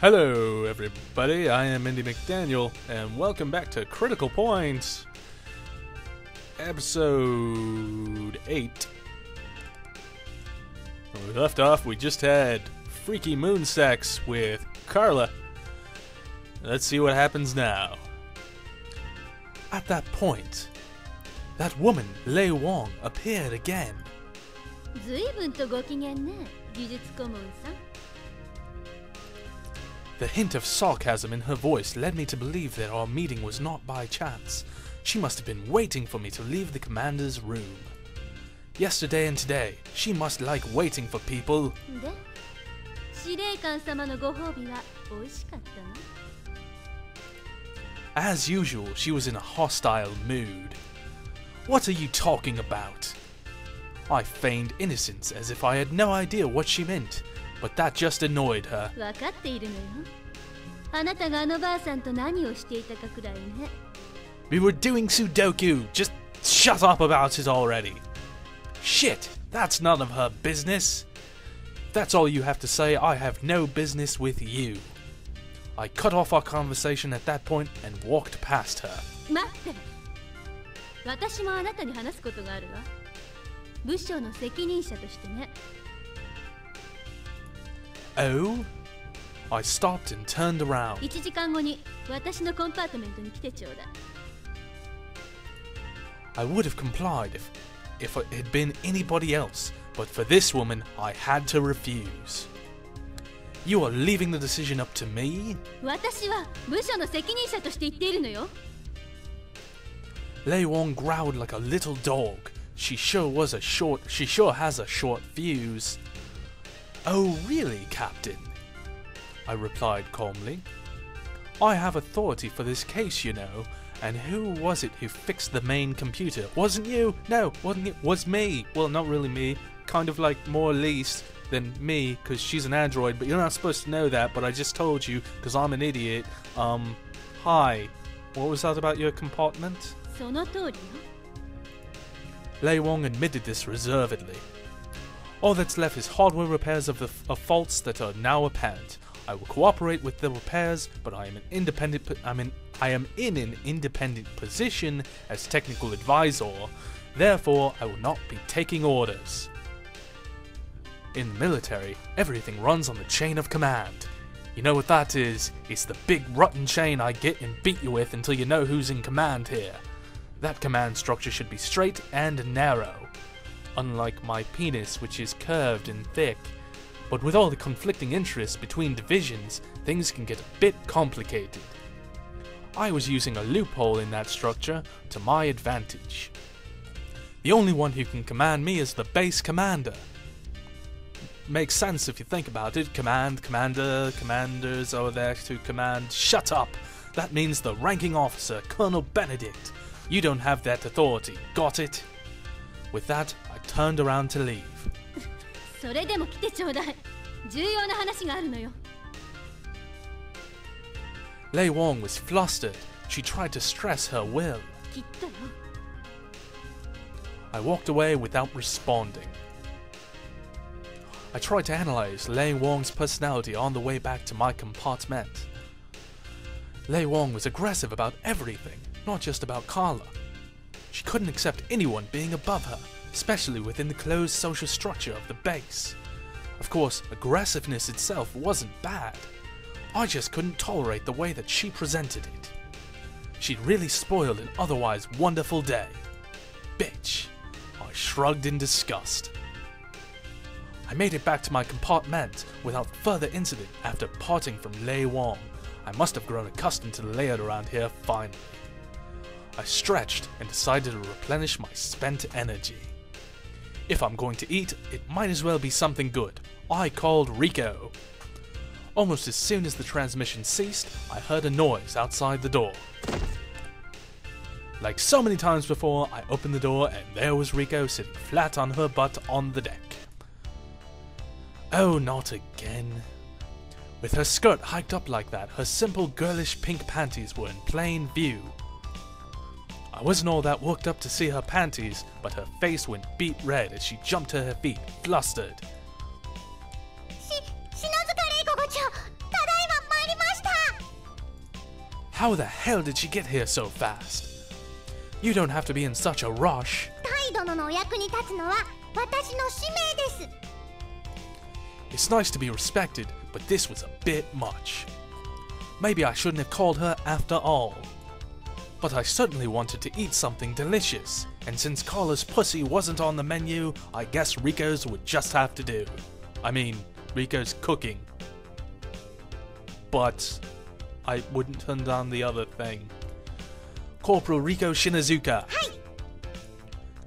Hello everybody, I am Indy McDaniel, and welcome back to Critical Point, episode 8. When we left off, we just had freaky moon sex with Carla. Let's see what happens now. At that point, that woman, Wong, appeared again. 随分とご機嫌ね、技術顧問さん。 The hint of sarcasm in her voice led me to believe that our meeting was not by chance. She must have been waiting for me to leave the commander's room. Yesterday and today, she must like waiting for people. で、司令官様のご褒美は美味しかったの？ As usual, she was in a hostile mood. What are you talking about? I feigned innocence as if I had no idea what she meant, but that just annoyed her. 分かっているのよ。あなたがあのばあさんと何をしていたかくらいね。 We were doing Sudoku. Just shut up about it already. Shit, that's none of her business. If that's all you have to say, I have no business with you. I cut off our conversation at that point and walked past her. 待って。私もあなたに話すことがあるわ。部署の責任者としてね。 Oh? I stopped and turned around. 1時間後に私のコンパートメントに来てちょうだい。 I would have complied if it had been anybody else, but for this woman, I had to refuse. You are leaving the decision up to me? 私は部署の責任者として言っているのよ。 Wong growled like a little dog. She sure has a short fuse. Oh really, Captain? I replied calmly. I have authority for this case, you know. And who was it who fixed the main computer? Wasn't you? No, wasn't it? Was me. Well, not really me. Kind of like more Lise than me, because she's an android, but you're not supposed to know that, but I just told you, because I'm an idiot. Hi. What was that about your compartment? その通りよ。 Wong admitted this reservedly. All that's left is hardware repairs of faults that are now apparent. I will cooperate with the repairs, but I am in an independent position as technical advisor. Therefore, I will not be taking orders. In the military, everything runs on the chain of command. You know what that is? It's the big rotten chain I get and beat you with until you know who's in command here. That command structure should be straight and narrow. Unlike my penis, which is curved and thick. But with all the conflicting interests between divisions, things can get a bit complicated. I was using a loophole in that structure to my advantage. The only one who can command me is the base commander. Makes sense if you think about it. Command, commander, commanders are there to command. Shut up! That means the ranking officer, Colonel Benedict. You don't have that authority, got it? With that, I turned around to leave. それでも来てちょうだい。重要な話があるのよ。 Wong was flustered. She tried to stress her will. きっとよ。 I walked away without responding. I tried to analyze Wong's personality on the way back to my compartment. Wong was aggressive about everything, not just about Carla. She couldn't accept anyone being above her, especially within the closed social structure of the base. Of course, aggressiveness itself wasn't bad. I just couldn't tolerate the way that she presented it. She'd really spoiled an otherwise wonderful day. Bitch. I shrugged in disgust. I made it back to my compartment without further incident after parting from Wong. I must have grown accustomed to the layout around here finally. I stretched and decided to replenish my spent energy. If I'm going to eat, it might as well be something good. I called Reiko. Almost as soon as the transmission ceased, I heard a noise outside the door. Like so many times before, I opened the door and there was Reiko sitting flat on her butt on the deck. Oh, not again. With her skirt hiked up like that, her simple girlish pink panties were in plain view. I wasn't all that worked up to see her panties, but her face went beet red as she jumped to her feet, flustered. 篠塚玲子部長、ただいま参 How the hell did she get here so fast? You don't have to be in such a rush. タイ殿のお役に立つのは私の使命です。 It's nice to be respected, but this was a bit much. Maybe I shouldn't have called her after all. But I certainly wanted to eat something delicious, and since Carla's pussy wasn't on the menu, I guess Rico's would just have to do. I mean, Rico's cooking. But I wouldn't turn down the other thing. Corporal Reiko Shinazuka. Hi.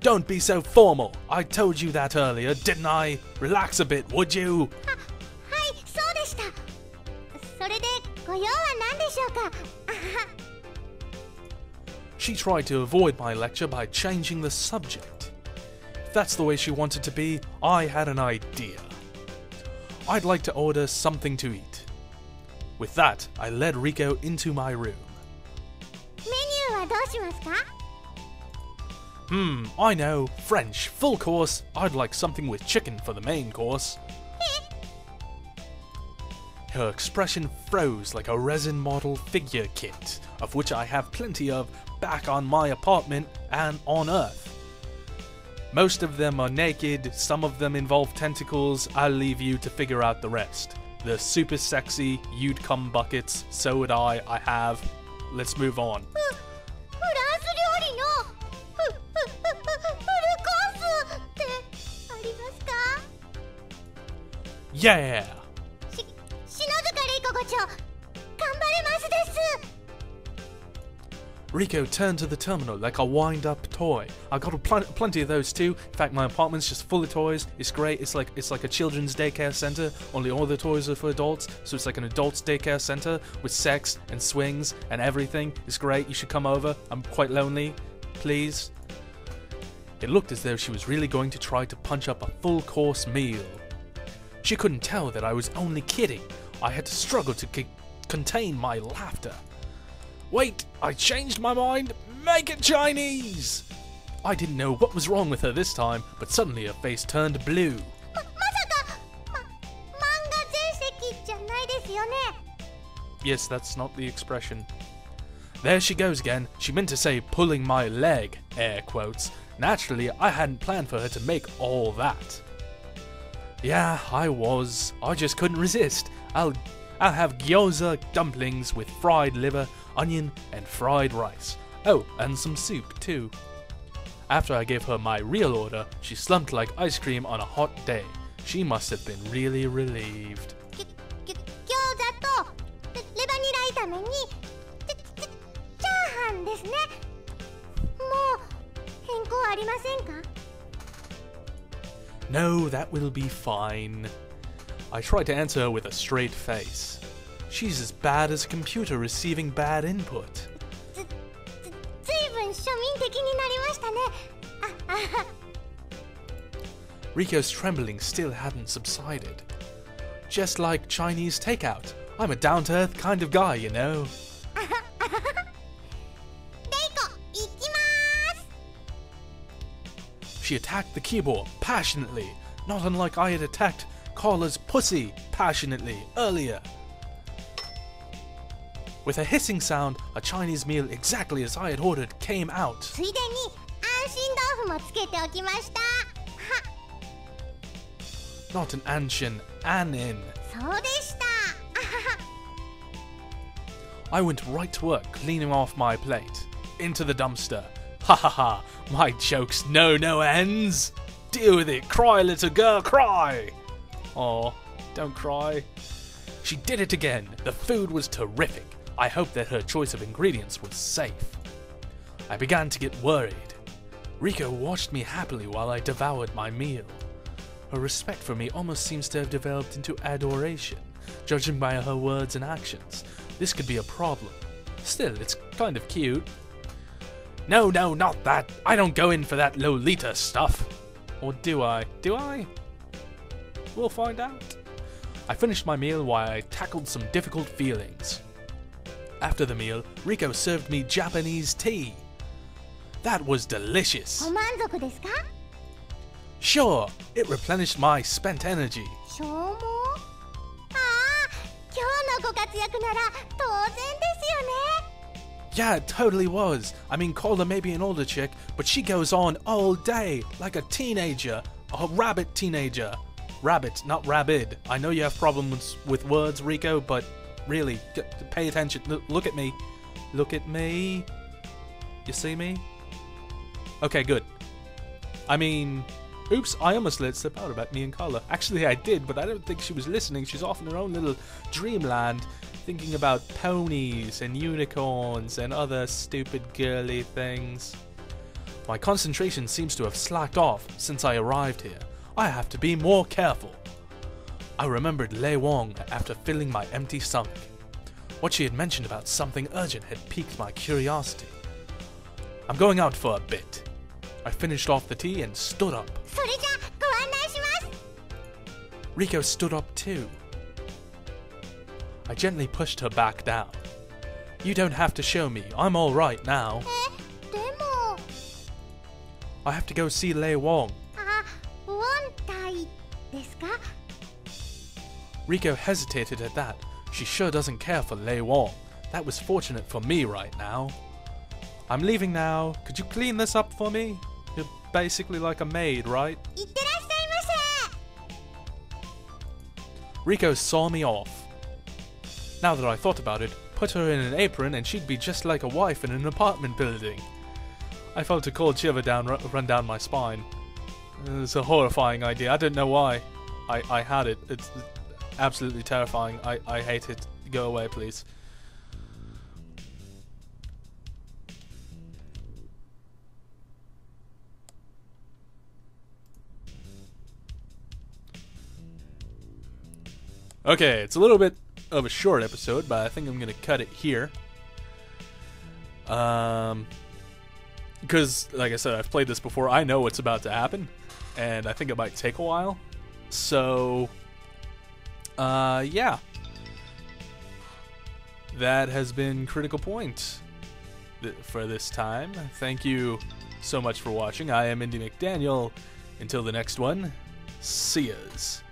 Don't be so formal. I told you that earlier, didn't I? Relax a bit, would you? はい、そうでした。それでご用は何でしょうか。 She tried to avoid my lecture by changing the subject. If that's the way she wanted to be, I had an idea. I'd like to order something to eat. With that, I led Reiko into my room. メニューはどうしますか？ I know. French, full course. I'd like something with chicken for the main course. Her expression froze like a resin model figure kit, of which I have plenty of back on my apartment and on Earth. Most of them are naked, some of them involve tentacles. I'll leave you to figure out the rest. They're super sexy, you'd come buckets, so would I have. Let's move on. フランス料理のフルコースってありますか？ Yeah! 篠塚レイコ伍長、頑張れますです。 Reiko turned to the terminal like a wind-up toy. I got plenty of those too. In fact, my apartment's just full of toys. It's great. It's like a children's daycare center. Only all the toys are for adults, so it's like an adults daycare center with sex and swings and everything. It's great. You should come over. I'm quite lonely. Please. It looked as though she was really going to try to punch up a full-course meal. She couldn't tell that I was only kidding. I had to struggle to contain my laughter. Wait, I changed my mind. Make it Chinese! I didn't know what was wrong with her this time, but suddenly her face turned blue. まさか、漫画全席じゃないですよね。 Yes, that's not the expression. There she goes again. She meant to say pulling my leg, air quotes. Naturally, I hadn't planned for her to make all that. Yeah, I was. I just couldn't resist. I'll have gyoza dumplings with fried liver, onion, and fried rice. Oh, and some soup too. After I gave her my real order, she slumped like ice cream on a hot day. She must have been really relieved. 餃子とレバニラ炒めにチャーハンですね。もう変更ありませんか？ No, that will be fine. I tried to answer her with a straight face. She's as bad as a computer receiving bad input. ずいぶん庶民的になりましたね。Riko's trembling still hadn't subsided. Just like Chinese takeout. I'm a down-to-earth kind of guy, you know. レイコ、行きます。 She attacked the keyboard passionately, not unlike I had attacked Carla's pussy passionately earlier. With a hissing sound, a Chinese meal exactly as I had ordered came out. ついでに安心豆腐もつけておきました。 Not an anshin, anin. そうでした。 I went right to work cleaning off my plate. Into the dumpster. Ha ha ha, my jokes know no ends. Deal with it, cry little girl, cry. Aw, don't cry. She did it again. The food was terrific. I hoped that her choice of ingredients was safe. I began to get worried. Reiko watched me happily while I devoured my meal. Her respect for me almost seems to have developed into adoration, judging by her words and actions. This could be a problem. Still, it's kind of cute. No, not that. I don't go in for that Lolita stuff. Or do I? Do I? We'll find out. I finished my meal while I tackled some difficult feelings. After the meal, Reiko served me Japanese tea. That was delicious. ご満足ですか？ Sure, it replenished my spent energy. 消耗？ああ、今日のご活躍なら当然ですよね。Yeah, it totally was. I mean, Calder may be an older chick, but she goes on all day, like a teenager. A rabbit teenager. Rabbit, not rabid. I know you have problems with words, Reiko, but really, pay attention. Look at me. Look at me. You see me? Okay, good. I mean, oops, I almost let it slip out about me and Carla. Actually, I did, but I don't think she was listening. She's off in her own little dreamland, thinking about ponies and unicorns and other stupid girly things. My concentration seems to have slacked off since I arrived here. I have to be more careful. I remembered Lei Wong after filling my empty stomach. What she had mentioned about something urgent had piqued my curiosity. I'm going out for a bit. I finished off the tea and stood up. それじゃご案内します。 Reiko stood up too. I gently pushed her back down. You don't have to show me. I'm all right now. でも I have to go see Lei Wong. あ、ウォン隊ですか？ Reiko hesitated at that. She sure doesn't care for Lei Wong. That was fortunate for me right now. I'm leaving now. Could you clean this up for me? You're basically like a maid, right? いってらっしゃいませ。 Reiko saw me off. Now that I thought about it, put her in an apron and she'd be just like a wife in an apartment building. I felt a cold shiver run down my spine. It's a horrifying idea. I don't know why I had it. It's absolutely terrifying. I hate it. Go away, please. Okay, it's a little bit of a short episode, but I think I'm gonna cut it here. Because, like I said, I've played this before. I know what's about to happen, and I think it might take a while. So, yeah. That has been Critical Point for this time. Thank you so much for watching. I am Indy McDaniel. Until the next one, see yas.